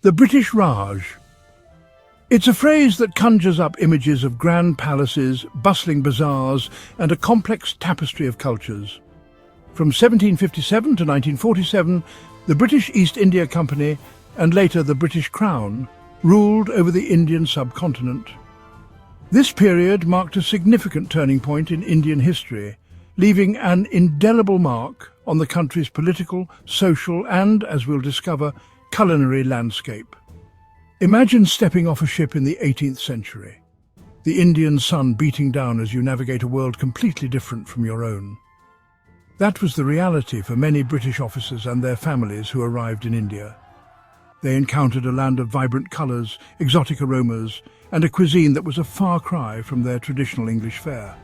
The British Raj. It's a phrase that conjures up images of grand palaces, bustling bazaars, and a complex tapestry of cultures. From 1757 to 1947, the British East India Company, and later the British Crown, ruled over the Indian subcontinent. This period marked a significant turning point in Indian history, leaving an indelible mark on the country's political, social, and, as we'll discover, culinary landscape. Imagine stepping off a ship in the 18th century, the Indian sun beating down as you navigate a world completely different from your own. That was the reality for many British officers and their families who arrived in India. They encountered a land of vibrant colours, exotic aromas, and a cuisine that was a far cry from their traditional English fare.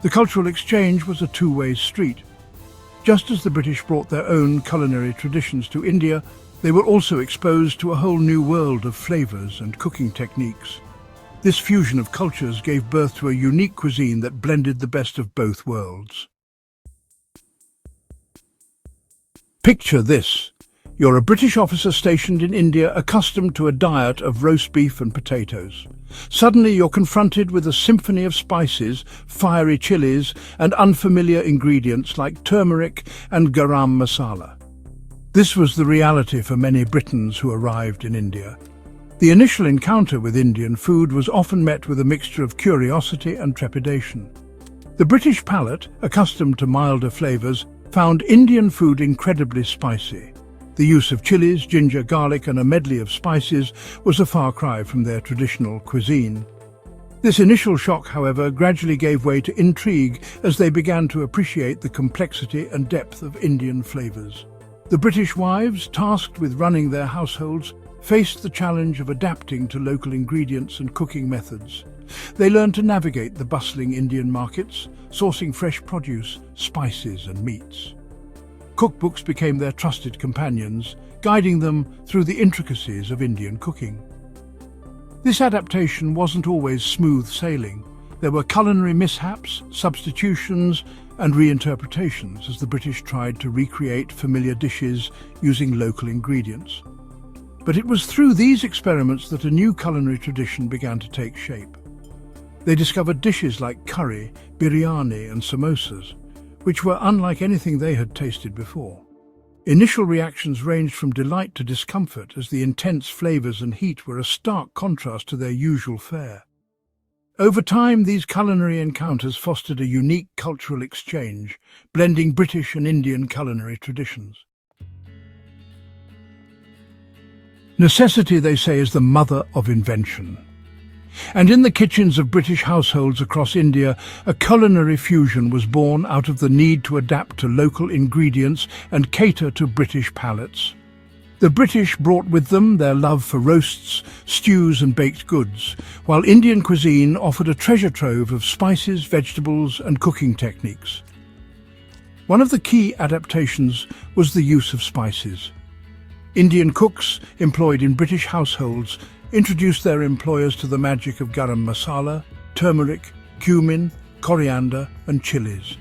The cultural exchange was a two-way street. Just as the British brought their own culinary traditions to India, they were also exposed to a whole new world of flavours and cooking techniques. This fusion of cultures gave birth to a unique cuisine that blended the best of both worlds. Picture this. You're a British officer stationed in India, accustomed to a diet of roast beef and potatoes. Suddenly you're confronted with a symphony of spices, fiery chilies, and unfamiliar ingredients like turmeric and garam masala. This was the reality for many Britons who arrived in India. The initial encounter with Indian food was often met with a mixture of curiosity and trepidation. The British palate, accustomed to milder flavours, found Indian food incredibly spicy. The use of chilies, ginger, garlic, and a medley of spices was a far cry from their traditional cuisine. This initial shock, however, gradually gave way to intrigue as they began to appreciate the complexity and depth of Indian flavours. The British wives, tasked with running their households, faced the challenge of adapting to local ingredients and cooking methods. They learned to navigate the bustling Indian markets, sourcing fresh produce, spices, and meats. Cookbooks became their trusted companions, guiding them through the intricacies of Indian cooking. This adaptation wasn't always smooth sailing. There were culinary mishaps, substitutions, and reinterpretations as the British tried to recreate familiar dishes using local ingredients. But it was through these experiments that a new culinary tradition began to take shape. They discovered dishes like curry, biryani, and samosas, which were unlike anything they had tasted before. Initial reactions ranged from delight to discomfort, as the intense flavours and heat were a stark contrast to their usual fare. Over time, these culinary encounters fostered a unique cultural exchange, blending British and Indian culinary traditions. Necessity, they say, is the mother of invention. And in the kitchens of British households across India, a culinary fusion was born out of the need to adapt to local ingredients and cater to British palates. The British brought with them their love for roasts, stews and baked goods, while Indian cuisine offered a treasure trove of spices, vegetables and cooking techniques. One of the key adaptations was the use of spices. Indian cooks, employed in British households, introduced their employers to the magic of garam masala, turmeric, cumin, coriander and chilies.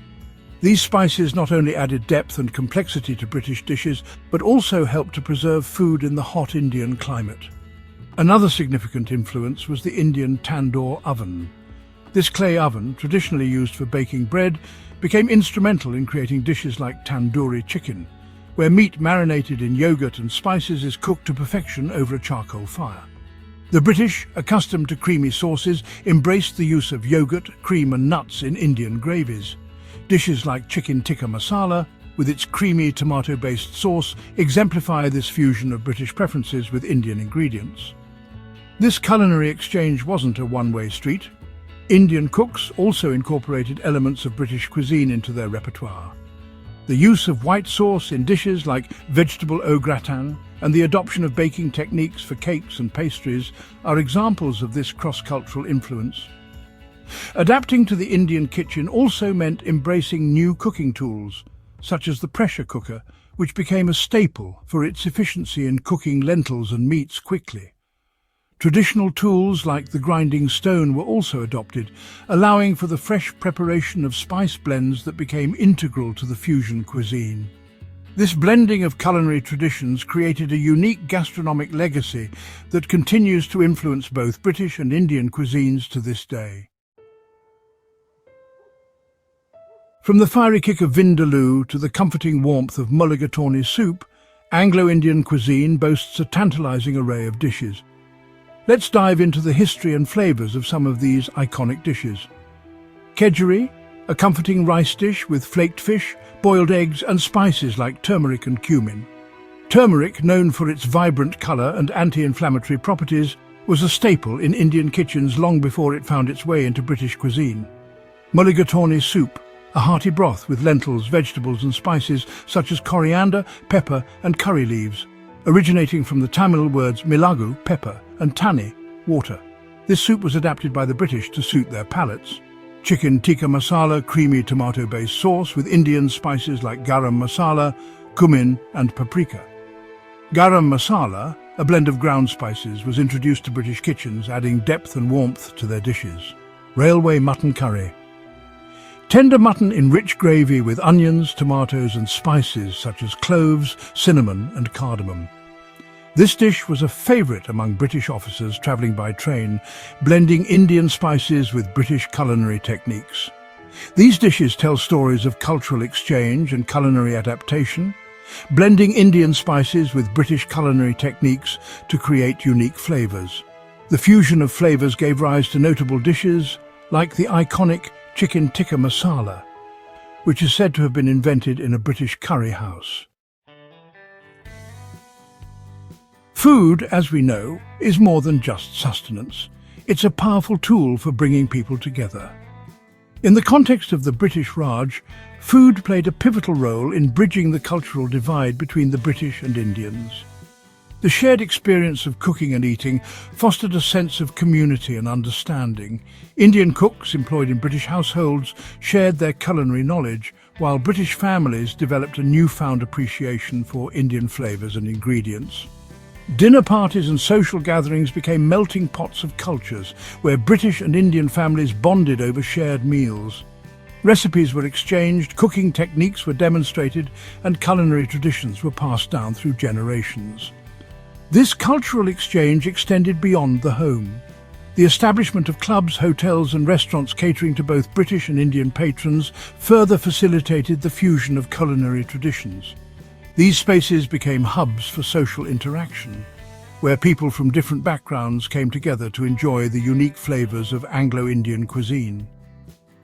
These spices not only added depth and complexity to British dishes, but also helped to preserve food in the hot Indian climate. Another significant influence was the Indian tandoor oven. This clay oven, traditionally used for baking bread, became instrumental in creating dishes like tandoori chicken, where meat marinated in yogurt and spices is cooked to perfection over a charcoal fire. The British, accustomed to creamy sauces, embraced the use of yogurt, cream and nuts in Indian gravies. Dishes like chicken tikka masala, with its creamy tomato-based sauce, exemplify this fusion of British preferences with Indian ingredients. This culinary exchange wasn't a one-way street. Indian cooks also incorporated elements of British cuisine into their repertoire. The use of white sauce in dishes like vegetable au gratin and the adoption of baking techniques for cakes and pastries are examples of this cross-cultural influence. Adapting to the Indian kitchen also meant embracing new cooking tools, such as the pressure cooker, which became a staple for its efficiency in cooking lentils and meats quickly. Traditional tools like the grinding stone were also adopted, allowing for the fresh preparation of spice blends that became integral to the fusion cuisine. This blending of culinary traditions created a unique gastronomic legacy that continues to influence both British and Indian cuisines to this day. From the fiery kick of vindaloo to the comforting warmth of mulligatawny soup, Anglo-Indian cuisine boasts a tantalizing array of dishes. Let's dive into the history and flavors of some of these iconic dishes. Kedgeree, a comforting rice dish with flaked fish, boiled eggs and spices like turmeric and cumin. Turmeric, known for its vibrant color and anti-inflammatory properties, was a staple in Indian kitchens long before it found its way into British cuisine. Mulligatawny soup, a hearty broth with lentils, vegetables and spices such as coriander, pepper and curry leaves, originating from the Tamil words milagu, pepper, and tani, water. This soup was adapted by the British to suit their palates. Chicken tikka masala, creamy tomato-based sauce with Indian spices like garam masala, cumin and paprika. Garam masala, a blend of ground spices, was introduced to British kitchens, adding depth and warmth to their dishes. Railway mutton curry. Tender mutton in rich gravy with onions, tomatoes and spices such as cloves, cinnamon and cardamom. This dish was a favourite among British officers travelling by train, blending Indian spices with British culinary techniques. These dishes tell stories of cultural exchange and culinary adaptation, blending Indian spices with British culinary techniques to create unique flavours. The fusion of flavours gave rise to notable dishes like the iconic chicken tikka masala, which is said to have been invented in a British curry house. Food, as we know, is more than just sustenance. It's a powerful tool for bringing people together. In the context of the British Raj, food played a pivotal role in bridging the cultural divide between the British and Indians. The shared experience of cooking and eating fostered a sense of community and understanding. Indian cooks employed in British households shared their culinary knowledge, while British families developed a newfound appreciation for Indian flavours and ingredients. Dinner parties and social gatherings became melting pots of cultures, where British and Indian families bonded over shared meals. Recipes were exchanged, cooking techniques were demonstrated, and culinary traditions were passed down through generations. This cultural exchange extended beyond the home. The establishment of clubs, hotels and restaurants catering to both British and Indian patrons further facilitated the fusion of culinary traditions. These spaces became hubs for social interaction, where people from different backgrounds came together to enjoy the unique flavours of Anglo-Indian cuisine.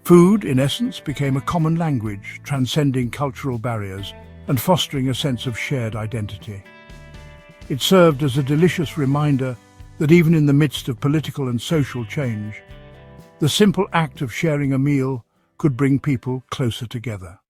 Food, in essence, became a common language, transcending cultural barriers and fostering a sense of shared identity. It served as a delicious reminder that even in the midst of political and social change, the simple act of sharing a meal could bring people closer together.